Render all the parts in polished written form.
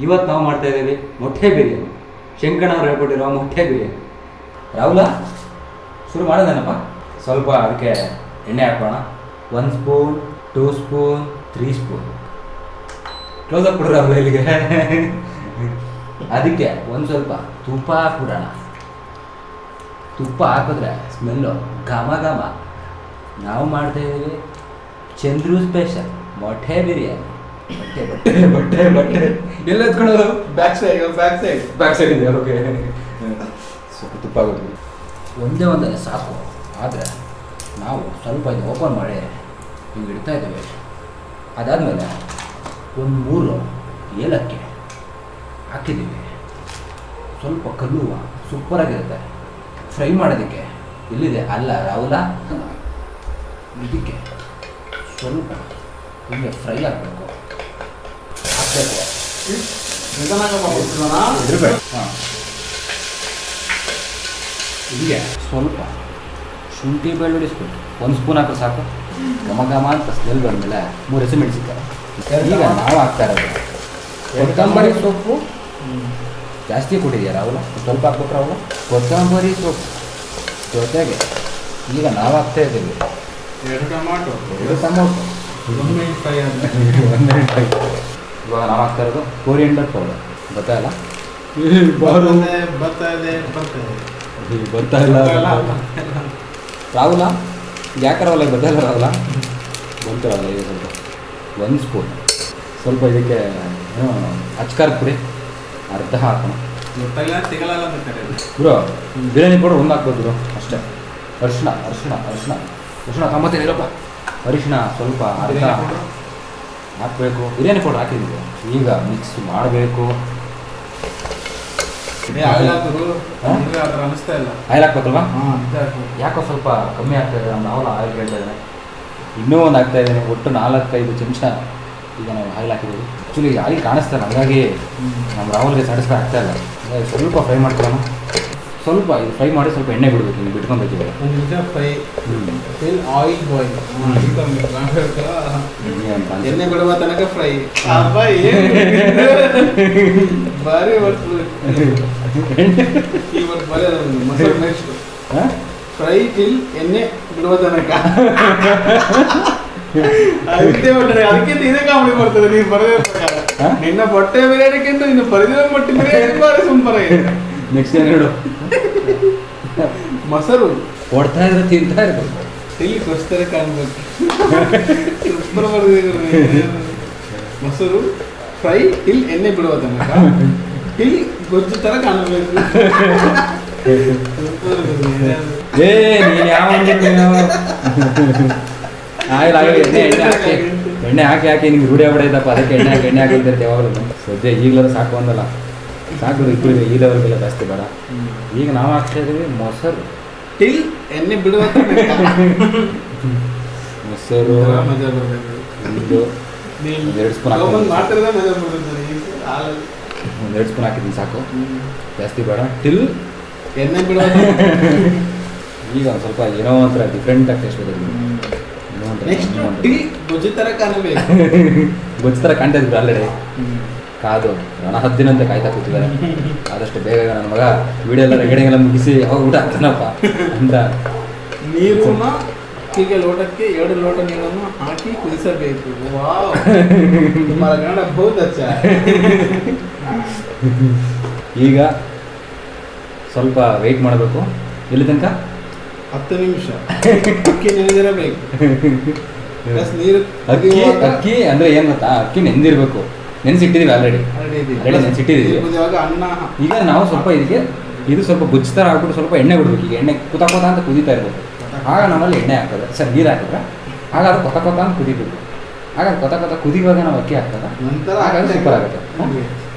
ಇವತ್ತು ನಾವು ಮಾಡ್ತಾ ಇದ್ದೀವಿ ಮೊಟ್ಟೆ ಬಿರಿಯಾನಿ. ಶಂಕಣ್ಣವ್ರು ಹೇಳ್ಕೊಟ್ಟಿರೋ ಮೊಟ್ಟೆ ಬಿರಿಯಾನಿ. ರಾಹುಲ ಶುರು ಮಾಡೋದೇನಪ್ಪ? ಸ್ವಲ್ಪ ಅದಕ್ಕೆ ಎಣ್ಣೆ ಹಾಕೋಣ. 1 spoon, 2 spoon, 3 spoon. Close up ಕೊಡ್ರಿ ರಾಹುಲ ಇಲ್ಲಿಗೆ. ಅದಕ್ಕೆ ಒಂದು ಸ್ವಲ್ಪ ತುಪ್ಪ ಹಾಕ್ಬಿಡೋಣ. ತುಪ್ಪ ಹಾಕಿದ್ರೆ ಸ್ಮೆಲ್ಲು ಘಮ ಘಮ. ನಾವು ಮಾಡ್ತಾ ಇದ್ದೀವಿ ಚಂದ್ರು ಸ್ಪೆಷಲ್ ಮೊಟ್ಟೆ ಬಿರಿಯಾನಿ. ಬಟ್ಟೆ ಬಟ್ಟೆ ಬಟ್ಟೆ ಬಟ್ಟೆ ಎಲ್ಲ ಎತ್ಕೊಳ್ಳೋದು ಬ್ಯಾಕ್ ಸೈಡ್ ಇದೆ. ಓಕೆ, ಸ್ವಲ್ಪ ತುಪ್ಪ ಹಾಕೋದು ಒಂದೇ ಸಾಕು. ಆದರೆ ನಾವು ಸ್ವಲ್ಪ ಇದು ಓಪನ್ ಮಾಡಿ ಹಿಂಗೆ ಇಡ್ತಾ ಇದ್ದೇವೆ. ಅದಾದಮೇಲೆ 1-3 ಏಲಕ್ಕಿ ಹಾಕಿದ್ದೀವಿ. ಸ್ವಲ್ಪ ಕಲ್ಲುವ ಸೂಪರಾಗಿರುತ್ತೆ ಫ್ರೈ ಮಾಡೋದಕ್ಕೆ. ಇಲ್ಲಿದೆ ಅಲ್ಲ ರಾಹುಲ, ಇದಕ್ಕೆ ಸ್ವಲ್ಪ ಹಿಂಗೆ ಫ್ರೈ ಆಗಬೇಕು. ಹಾಕಬೇಕು ಇರಬೇಕು. ಹಾಂ, ಹೀಗೆ ಸ್ವಲ್ಪ ಶುಂಠಿ ಬೆಳ್ಳುಳ್ಳಿ ಸ್ಪೂನ್ 1 ಸ್ಪೂನ್ ಹಾಕೋ ಸಾಕು. ಘಮ ಘಮ ಅಂತ ಸ್ಮೆಲ್ ಬಂದಮೇಲೆ 3 ಹಸಿಮೆಣಸಿನಕಾಯಿ. ಈಗ ನಾವು ಹಾಕ್ತಾ ಇರೋದು ಕೊತ್ತಂಬರಿ ಸೊಪ್ಪು. ಜಾಸ್ತಿ ಕೊಟ್ಟಿದೆಯಾ ರಾಹುಲ? ಸ್ವಲ್ಪ ಹಾಕ್ಬೇಕು ರಾಹುಲ. ಕೊತ್ತಂಬರಿ ಸೊಪ್ಪು ಜೊತೆಗೆ ಈಗ ನಾವು ಹಾಕ್ತಾ ಇದ್ದೀವಿ 2 ಟೊಮಾಟೊ. 1 minute fry. ಇವಾಗ ನಾವು ಹಾಕ್ತಾ ಇರೋದು ಕೊರಿಯಂಡರ್ ಪೌಡರ್. ಗೊತ್ತಾಗಲ್ಲ ಬರ್ತಾ ಇಲ್ಲ ರಾಹುಲ, ಯಾಕೆ ರಾಹುಲ ಗೊತ್ತಾಯಿಲ್ಲ ರಾಹುಲ? ಬಂತು ರಾಹುಲ. ಈಗ ಸ್ವಲ್ಪ 1 ಸ್ಪೂನ್ ಸ್ವಲ್ಪ ಇದಕ್ಕೆ ಅಚ್ಕಾರ ಪುಡಿ ಅರ್ಧ ಹಾಕೋಣ. ಬ್ರೋ ಬಿರಿಯಾನಿ ಪೌಡರ್ 1 ಹಾಕ್ಬೋದು ಬ್ರೋ, ಅಷ್ಟೇ. ಅರಿಶಿಣ ಕಂಬತ್ತೇನಿರಪ್ಪ. ಅರಿಶಿಣ ಸ್ವಲ್ಪ ಅರ್ಧ ಹಾಕಬೇಕು. ಬಿರಿಯಾನಿ ಪೌಡರ್ ಹಾಕಿದ್ದೀವಿ. ಈಗ ಮಿಕ್ಸ್ ಮಾಡಬೇಕು. ಆಯಿಲ್ ಹಾಕ್ಬೇಕಲ್ವಾ? ಯಾಕೋ ಸ್ವಲ್ಪ ಕಮ್ಮಿ ಆಗ್ತಾ ಇದೆ. ನಮ್ಮ ರಾಹುಲ ಆಯಿಲ್ ಹೇಳ್ತಾ ಇದ್ದಾನೆ. ಇನ್ನೂ ಒಂದು ಹಾಕ್ತಾ ಇದ್ದೇನೆ. ಒಟ್ಟು 4-5 ಚಮಚ ಈಗ ನಾವು ಆಯಿಲ್ ಹಾಕಿದ್ದೀವಿ. ಆ್ಯಕ್ಚುಲಿ ಆಯಿಲ್ ಕಾಣಿಸ್ತಾ ಇಲ್ಲ, ಹಾಗಾಗಿ ನಮ್ಮ ರಾಹುಲ್ಗೆ ಸ್ಯಾಟಿಸ್ಫೈ ಆಗ್ತಾ ಇಲ್ಲ. ಸ್ವಲ್ಪ ಫ್ರೈ ಮಾಡ್ಕೊಳ್ಳೋಣ. ಸ್ವಲ್ಪ ಇದು ಫ್ರೈ ಮಾಡಿ ಸ್ವಲ್ಪ ಎಣ್ಣೆ ಬಿಡಬೇಕು. ನೀವು ಬಿಟ್ಕೊಬೇಕಿದೆ ಎಣ್ಣೆ ಬಿಡುವ ತನಕ ಫ್ರೈ. ಫ್ರೈ ಟಿಲ್ ಎಣ್ಣೆ ಬಿಡುವ ತನಕ. ಅದಕ್ಕೆ ಇದೇ ಕಾಮಿಡಿ ಬರ್ತದೆ. ನೀವು ಬರದೇ ಪ್ರಕಾರ ನಿನ್ನ ಮೊಟ್ಟೆ ಬಿರಿಯಾನಿಗಿಂತ ಇನ್ನು ಬರೆದಿರೋ ಮೊಟ್ಟೆ ಬಿರಿಯಾನಿ ಬಾರಿ ಸೂಪರ್ ಆಗಿದೆ. ನೆಕ್ಸ್ಟ್ ಏನು ಹೇಳು? ಮೊಸರು ಕೊಡ್ತಾ ಇದ್ರೆ ತಿಂತಾ ಇರ್ಬೇಕು. ಇಲ್ಲಿ ಕೊಸ್ತರ ಕಾಣ್ಬೇಕು. ಸೂಪರ್ ಬರೆದಿದೆ. ಮೊಸರು ಫ್ರೈ ಟಿಲ್ ಎಣ್ಣೆ ಬಿಡುವ ತನಕ ಟಿಲ್ ಗೊಜ್ಜು ತರ ಕಾಣಬೇಕು. ಏ ನೀನು ಯಾವ ಆಯಿಲ್ ಎಣ್ಣೆ ಹಾಕಿ ನಿಮ್ಗೆ ರೂಢಿ ಆಗ್ಬಿಡೈತಪ್ಪ. ಅದಕ್ಕೆ ಎಣ್ಣೆ ಹಾಕಿರ್ತಾರೆ ಯಾವಾಗಲೂ. ಸದ್ಯ ಈಗಲಾದ್ರೂ ಸಾಕು ಅಂದಲ್ಲ, ಸಾಕು ಇಬ್ಬರು ಈ ಲೆವೆಲ್ಗೆಲ್ಲ ಜಾಸ್ತಿ ಬೇಡ. ಈಗ ನಾವು ಹಾಕ್ತಾ ಇದ್ದೀವಿ ಮೊಸರು ಟಿಲ್ ಎಣ್ಣೆ ಬಿಡುವ ಮೊಸರು. ಮಜಾ ಬರಬೇಕು. 2 ಸ್ಪೂನ್ ಹಾಕಿ. ಮಾತಾಡಿದ್ರೆ ಮಜಾ ಬರ್ತದೆ. 2 ಸ್ಪೂನ್ ಹಾಕಿದ್ದೀನಿ ಸಾಕು, ಜಾಸ್ತಿ ಬೇಡ. ಟಿಲ್ ಎಣ್ಣೆ ಬಿಡುವ. ಈಗ ಒಂದು ಸ್ವಲ್ಪ ಏನೋ ಒಂಥರ ಡಿಫ್ರೆಂಟಾಗಿ ಟೇಸ್ಟ್ ಬರ್ತದೆ. ನೆಕ್ಸ್ಟ್ ಟಿಲ್ ಗೊಜ್ಜು ಥರ ಕಾಣಬೇಕು. ಗೊಜ್ಜು ಥರ ಕಾಣ್ತಾ ಇದ್ರು ಆಲ್ರೆಡಿ. ಕಾದು 10 ದಿನ ಅಂತ ಕಾಯ್ತಾ ಕೂತಿದ್ದಾರೆ. ಆದಷ್ಟು ಬೇಗ ನನ್ನ ಮಗ ವಿಡಿಯೋ ಎಲ್ಲ ರೆಗಡೆಗೆಲ್ಲ ಮುಗಿಸಿ ಯಾವಾಗ ಊಟ ಆಗ್ತಾನಪ್ಪ ಅಂತ. ನೀರನ್ನ ಹೀಗೆ ಲೋಟಕ್ಕೆ 2 ಲೋಟ ನೀರನ್ನು ಹಾಕಿ ಕುದಿಸಬೇಕು. ವಾವ್, तुम्हारा गाना बहुत अच्छा है. ಈಗ ಸ್ವಲ್ಪ ವೆಯ್ಟ್ ಮಾಡಬೇಕು. ಎಲ್ಲಿ ತನಕ? 10 ನಿಮಿಷ. ಅಕ್ಕಿ ನೆನೆದಿರಬೇಕು. ನೀರು ಅಕ್ಕಿ ಅಂದರೆ ಏನು ಗೊತ್ತಾ? ಅಕ್ಕಿ ನೆನೆದಿರಬೇಕು. ನೆನೆಸಿಟ್ಟಿದ್ದೀವಿ ಆಲ್ರೆಡಿ ನೆನೆಸಿಟ್ಟಿದ್ದೀವಿ. ಅನ್ನ ಈಗ ನಾವು ಸ್ವಲ್ಪ ಇದಕ್ಕೆ ಇದು ಸ್ವಲ್ಪ ಗುಜ್ಜು ಥರ ಹಾಕ್ಬಿಟ್ಟು ಸ್ವಲ್ಪ ಎಣ್ಣೆ ಬಿಡ್ಬೇಕು. ಈಗ ಎಣ್ಣೆ ಕೂತ ಅಂತ ಕುದೀತಾ ಇರ್ಬೇಕು. ಆಗ ನಮ್ಮಲ್ಲಿ ಎಣ್ಣೆ ಹಾಕೋದು ಸರ್, ನೀರು ಹಾಕಿದ್ರೆ ಆಗ ಅದು ಕೊತ ಅಂತ ಕುದಿಬೇಕು. ಆಗ ಕೊತ ಕುದಿಯುವಾಗ ನಾವು ಅಕ್ಕಿ ಹಾಕೋದ ನಂತರ ಹಾಗಾಗಿ ಸೂಪರ್ ಆಗುತ್ತೆ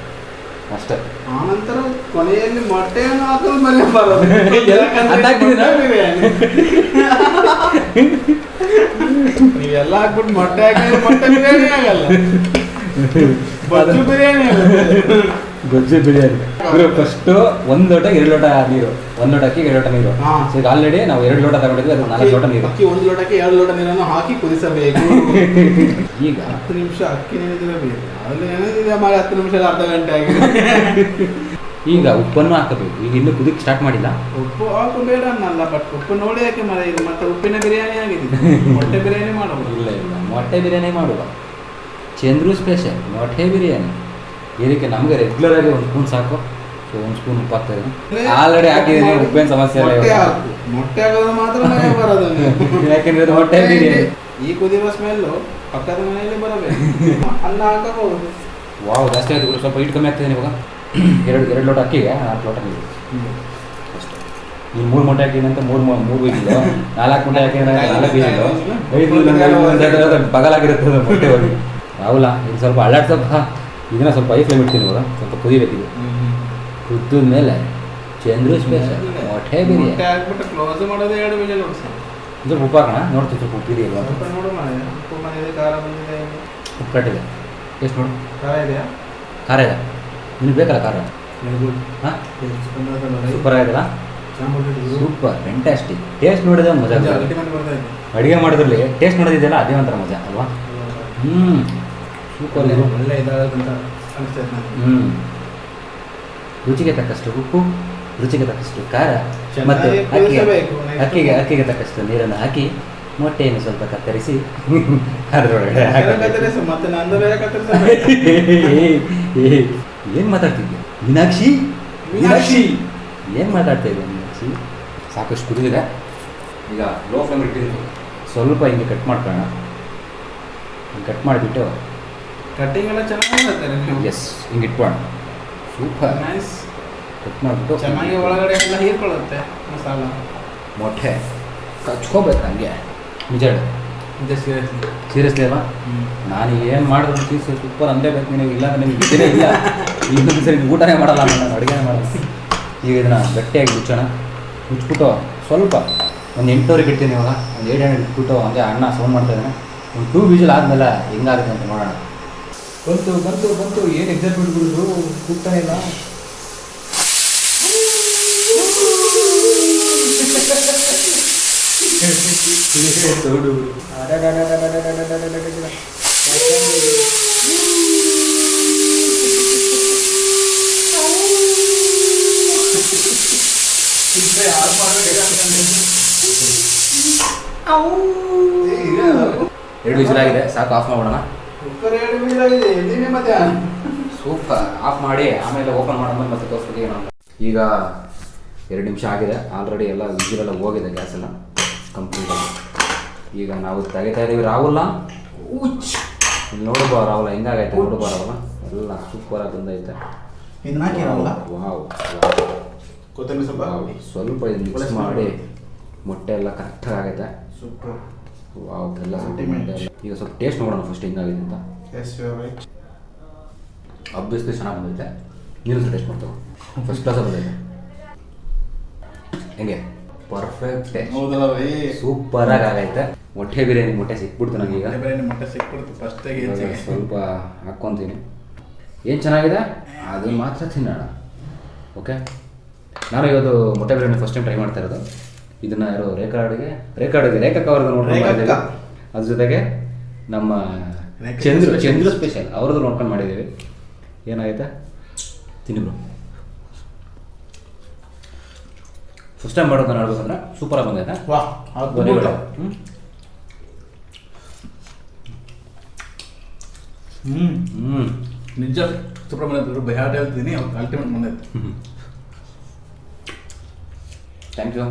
ಅಷ್ಟೇ. ಆನಂತರ ಕೊನೆಯಲ್ಲಿ ಮೊಟ್ಟೆಯನ್ನು ಹಾಕಲು ಮರೆಯಬಾರದು. ನೀವೆಲ್ಲ ಹಾಕ್ಬಿಟ್ಟು ಮೊಟ್ಟೆ ಹಾಕಿದ್ರೆ ಮೊಟ್ಟೆ ಬಿರಿಯಾನಿ ಆಗಲ್ಲ, ಬಜ್ಜು ಬಿರಿಯಾನಿ ಆಗಲ್ಲ. ಗೊಜ್ಜು ಬಿರಿಯಾನಿ ಇವರು ಫಸ್ಟು 1 ಲೋಟ 2 ಲೋಟ ನೀರು, 1 ಲೋಟ ಅಕ್ಕಿ 2 ಲೋಟ ನೀರು. ಹಾ. ಸೊ ಈಗ ಆಲ್ರೆಡಿ ನಾವು 2 ಲೋಟ ತಗೊಂಡಿದ್ವಿ, ಅದು 4 ಲೋಟ ನೀರು. ಅಕ್ಕಿ 1 ಲೋಟಕ್ಕೆ 2 ಲೋಟ ನೀರನ್ನು ಹಾಕಿ ಕುದಿಸಬೇಕು. ಈಗ 10 ನಿಮಿಷ ಅಕ್ಕಿ ನೆನೆದಿರಬೇಕು. ಅಲ್ಲಿ ನೆನೆದಿದೆ ಮಾಡಿ 10 ನಿಮಿಷ ಅರ್ಧ ಗಂಟೆ ಆಗಿದೆ. ಈಗ ಉಪ್ಪನ್ನು ಹಾಕಬೇಕು. ಈಗ ಇನ್ನೂ ಕುದಿಕ್ ಸ್ಟಾರ್ಟ್ ಮಾಡಿಲ್ಲ. ಉಪ್ಪು ಹಾಕಬೇಡ ಅನ್ನಲ್ಲ, ಬಟ್ ಉಪ್ಪು ನೋಡಿ ಯಾಕೆ ಮರ ಇದು ಮತ್ತೆ ಉಪ್ಪಿನ ಬಿರಿಯಾನಿ ಆಗಿದೆ. ಮೊಟ್ಟೆ ಬಿರಿಯಾನಿ ಮಾಡೋದು. ಇಲ್ಲ ಮೊಟ್ಟೆ ಬಿರಿಯಾನಿ ಮಾಡುವ. ಚಂದ್ರು ಸ್ಪೆಷಲ್ ಮೊಟ್ಟೆ ಬಿರಿಯಾನಿ. ಇದಕ್ಕೆ ನಮಗೆ ರೆಗ್ಯುಲರ್ ಆಗಿ 1 ಸ್ಪೂನ್ ಸಾಕು. ಸೊ 1 ಸ್ಪೂನ್ ಉಪ್ಪು ಹಾಕ್ತಾ ಇದ್ದೀನಿ. ಆಲ್ರೆಡಿ ಹಾಕಿದ್ದೀನಿ, ಉಪ್ಪಿನ ಸಮಸ್ಯೆ ಇಲ್ಲ. ಮೊಟ್ಟೆ ಹಾಕು. ಮೊಟ್ಟೆ ಹಾಕೋದು ಮಾತ್ರ ಮನೆಗೆ ಬರೋದು. ಯಾಕೆಂದ್ರೆ ಇದು ಮೊಟ್ಟೆ ಬಿರಿಯಾನಿ. ಈ ಕುದಿಯುವ ಸ್ಮೆಲ್ಲು ಪಕ್ಕದ ಮನೆಯಲ್ಲಿ ಬರಬೇಕು. ಅನ್ನ ಹಾಕಬಹುದು. ವಾವ್, ಜಾಸ್ತಿ ಆಯ್ತು ಗುರು. ಸ್ವಲ್ಪ ಹಿಟ್ಟು ಕಮ್ಮಿ ಆಗ್ತಿದೆ ಇವಾಗ. 2 ಲೋಟ ಅಕ್ಕಿಗೆ 4 ಲೋಟ ನೀರು ಅಷ್ಟೇ. ಈ 3 ಮೊಟ್ಟೆ ಹಾಕಿದಂತ 3 ಬೀಜಿಲು, 4 ಮೊಟ್ಟೆ ಹಾಕಿದ್ರೆ 4 ಬೀಜಿಲು, 5 ಬಗಲಾಗಿರುತ್ತದೆ ಮೊಟ್ಟೆ ಹೋಗಿ. ರಾಹುಲ ಇದು ಸ್ವಲ್ಪ ಅಳ್ಳಾಡ್ಸಪ್ಪ. ಇದನ್ನ ಸ್ವಲ್ಪ ಐ ಫ್ಲೇಮ್ ಇಡ್ತೀನಿ ಇವಾಗ. ಸ್ವಲ್ಪ ಕುದಿಬೇಕಿದೆ. ಕುದ್ದ ಮೇಲೆ ಚಂದ್ರು ಸ್ಪೆಷಲ್ ಮೊಟ್ಟೆ ಬಿರಿಯಾನಿ. ಮೊಟ್ಟೆ ಹಾಕ್ಬಿಟ್ಟು ಕ್ಲೋಸ್ ಮಾಡೋದೇ 2 ವಿಜಿಲ್ ಹೊಡ್ಸೋದು. ಸ್ವಲ್ಪ ಉಪ್ಪು ಹಾಕೋಣ. ನೋಡ್ತೀವಿ ಸ್ವಲ್ಪ ಉಪ್ಪು ಇದೆಯಲ್ವಾ. ಸ್ವಲ್ಪ ನೋಡು ಮಾರ್ರೆ. ಉಪ್ಪು ಬಂದಿದೆ, ಖಾರ ಬಂದಿದೆ. ಉಪ್ಪು ಕಟ್ಟಿದೆ. ಎಷ್ಟು ನೋಡು. ಖಾರ ಇದೆಯಾ? ಖಾರ ಇದೆ. ನಿನಗೆ ಬೇಕಲ್ಲ ಖಾರ? ಹಾಂ, ಸೂಪರ್ ಆಗಿದೆಲ್ಲ. Super fantastic. ಟೇಸ್ಟ್ ನೋಡಿದ್ರೆ ಒಂದು ಮಜಾ. ಅಡುಗೆ ಮಾಡೋದ್ರಲ್ಲಿ ಟೇಸ್ಟ್ ನೋಡೋದಿದೆಯಲ್ಲ, ಅದೇ ಒಂಥರ ಮಜಾ ಅಲ್ವಾ? ಸೂಪರ್. ಒಳ್ಳೆ ಇದಾಗಂತ ಅನಿಸ್ತೈತೆ. ರುಚಿಗೆ ತಕ್ಕಷ್ಟು ಉಪ್ಪು, ರುಚಿಗೆ ತಕ್ಕಷ್ಟು ಖಾರ ಮತ್ತು ಚೆನ್ನಾಗಿ ಕುದಿಸಬೇಕು. ಅಕ್ಕಿಗೆ ತಕ್ಕಷ್ಟು ನೀರನ್ನು ಹಾಕಿ ಮೊಟ್ಟೆಯನ್ನು ಸ್ವಲ್ಪ ಕತ್ತರಿಸಿ ಅದರೊಳಗಡೆ ಕತ್ತರಿಸು, ಮತ್ತೆ ನಂದು ಬೇರೆ ಕತ್ತರಿಸಬೇಕು. ಏನು ಮಾತಾಡ್ತಿದ್ದೆ ಮೀನಾಕ್ಷಿ? ಏನು ಮಾತಾಡ್ತಾ ಇದ್ದೆ ಮೀನಾಕ್ಷಿ? ಸಾಕಷ್ಟು ಕುದಿದಿದೆ. ಈಗ ಲೋ ಫ್ಲೇಮ್ ಇಟ್ಟಿದ್ದೀನಿ. ಸ್ವಲ್ಪ ಹಿಂಗೆ ಕಟ್ ಮಾಡ್ಕೊಳ್ಳೋಣ. ಕಟ್ ಮಾಡಿಬಿಟ್ಟು ಕಟ್ಟಿಂಗ್ ಎಲ್ಲ ಚೆನ್ನಾಗಿ ಮಾಡ್ತಾರೆ ನೀವು. ಎಸ್, ಹಿಂಗೆ ಇಟ್ಕೊಳ್ಳೋಣ. Super nice. ಕಟ್ ಮಾಡಿಬಿಟ್ಟು ಚೆನ್ನಾಗಿ ಒಳಗಡೆ ಎಲ್ಲ ಹೀರ್ಕೊಳ್ಳುತ್ತೆ ಮಸಾಲ. ಮೊಟ್ಟೆ ಕಚ್ಕೋಬೇಕು ಹಂಗೆ. ನಿಜ ಹೇಳು. ಇದು ಸೀರಿಯಸ್ಲಿ ಅಲ್ವಾ? ನಾನು ಏನು ಮಾಡಿದ್ರು ಸೂಪರ್ ಅಂದೇಬೇಕು ನಿನಗೆ. ಇಲ್ಲ ಅಂದರೆ ನಿಮ್ಗೆ ಇದ್ದೇ ಇಲ್ಲ. ಇನ್ನೊಂದು ಸರಿ ಊಟನೇ ಮಾಡಲ್ಲ, ನಾನು ಅಡುಗೆನೇ ಮಾಡಲ್ಲ. ಈಗ ಇದನ್ನು ಗಟ್ಟಿಯಾಗಿ ಮುಚ್ಚೋಣ. ಮುಚ್ಚಿಬಿಟ್ಟು ಸ್ವಲ್ಪ ಒಂದು 8 ಇಡ್ತೀನಿ ಇವಾಗ. ಒಂದು 7 ಇಟ್ಬಿಟ್ಟು ಹಂಗೆ ಅನ್ನ ಸೌಂಡ್ ಮಾಡ್ತಾ ಇದ್ದಾನೆ. ಒಂದು 2 ವಿಜಿಲ್ ಆದಮೇಲೆ ಹೆಂಗಾಗುತ್ತೆ ಅಂತ ನೋಡೋಣ. ಬಂತು. ಏನು ಎಕ್ಸೈಟ್ಮೆಂಟ್ ಬಿಡೋದು, ಕೂಗ್ತಾನೆ ಇಲ್ಲ. ಎರಡು ವಿಜಿಲ್ ಆಗಿದೆ, ಸಾಕು. ಆಫ್ ಮಾಡೋಣ. ಕುಕ್ಕರ್ 2 ವಿಜಿಲ್ ಆಗಿದೆ. ಎಲ್ಲಿದೆ ಮತ್ತೆ? ಸೂಪರ್. ಆಫ್ ಮಾಡಿ ಆಮೇಲೆ ಓಪನ್ ಮಾಡೋದು ಮತ್ತೆ ತೋರಿಸ್ತೀವಿ ನಾವು. ಈಗ 2 ನಿಮಿಷ ಆಗಿದೆ. ಆಲ್ರೆಡಿ ಎಲ್ಲ ವಿಜಿಲೆಲ್ಲ ಹೋಗಿದೆ, ಗ್ಯಾಸ್ ಎಲ್ಲ ಕಂಪ್ಲೀಟ್ ಆಗಿ. ಈಗ ನಾವು ತೆಗಿತಾ ಇದ್ದೀವಿ. ರಾಹುಲ ಇಲ್ಲಿ ನೋಡ್ಬೋ ರಾಹುಲ ಹೆಂಗಾಗೈತೆ ನೋಡ್ಬೋ ರಾಹುಲ. ಎಲ್ಲ ಸೂಪರಾಗಿ ಬಂದೈತೆ. ಇದನ್ನ ಹಾಕಿರಲ್ಲ? ವಾವ್. ಕೊತ್ತಂಬರಿ ಸ್ವಲ್ಪ ಇದು ಮಿಕ್ಸ್ ಮಾಡಿ ಮೊಟ್ಟೆ ಎಲ್ಲ ಕರೆಕ್ಟಾಗಿ ಆಗೈತೆ. ಸೂಪರ್. ವಾವ್, ಎಲ್ಲ ಮೊಟ್ಟೆ ಎಲ್ಲ. ಈಗ ಸ್ವಲ್ಪ ಟೇಸ್ಟ್ ನೋಡೋಣ ಫಸ್ಟ್ ಹೆಂಗಾಗಿದೆ ಅಂತ. ಅಬ್ವಿಯಸ್ಲಿ ಚೆನ್ನಾಗಿ ಬಂದೈತೆ. ನೀನು ಟೇಸ್ಟ್ ಮಾಡ್ತಾವೆ. ಫಸ್ಟ್ ಕ್ಲಾಸ್ ಬಂದೈತೆ. ಹೆಂಗೆ? ಪರ್ಫೆಕ್ಟ್. ಹೌದಲ್ಲ ಬೈ? ಸೂಪರಾಗಿ ಆಗೈತೆ. ಮೊಟ್ಟೆ ಬಿರಿಯಾನಿ ಮೊಟ್ಟೆ ಸಿಕ್ಬಿಡ್ತು ನನಗೆ. ಈಗ ಮೊಟ್ಟೆ ಸಿಕ್ಬಿಡ್ತು ಫಸ್ಟಾಗಿ. ಸ್ವಲ್ಪ ಹಾಕ್ಕೊತೀನಿ. ಏನು ಚೆನ್ನಾಗಿದೆ ಅದನ್ನು ಮಾತ್ರ ತಿನ್ನೋಣ. ಓಕೆ, ನಾನು ಇವತ್ತು ಮೊಟ್ಟೆ ಬಿರಿಯಾನಿ ಫಸ್ಟ್ ಟೈಮ್ ಟ್ರೈ ಮಾಡ್ತಾ ಇರೋದು. ಇದನ್ನು ಯಾರು ರೇಖಾ ಅವ್ರದ್ದು ನೋಡ್ಕೊಂಡು ಮಾಡಿದ್ದೀವಿ. ಅದ್ರ ಜೊತೆಗೆ ನಮ್ಮ ಚಂದ್ರು ಸ್ಪೆಷಲ್ ಅವ್ರದ್ದು ನೋಡ್ಕೊಂಡು ಮಾಡಿದ್ದೀವಿ. ಏನಾಗೈತೆ ತಿನ್ನಿ ಬ್ರೋ. ಫಸ್ಟ್ ಟೈಮ್ ಮಾಡೋದು ನಾನು ಹೇಳ್ಬೇಕಂದ್ರೆ ಸೂಪರಾಗಿ ಬಂದೈತೆ. ನಿಜ ಸುಬ್ರಹ್ಮಣ್ಯ ಬೈ ಹಾರ್ಟ್ ಹೇಳ್ತೀನಿ. ಅವ್ರು ಅಲ್ಟಿಮೇಟ್ ಬಂದೈತೆ. Thank you.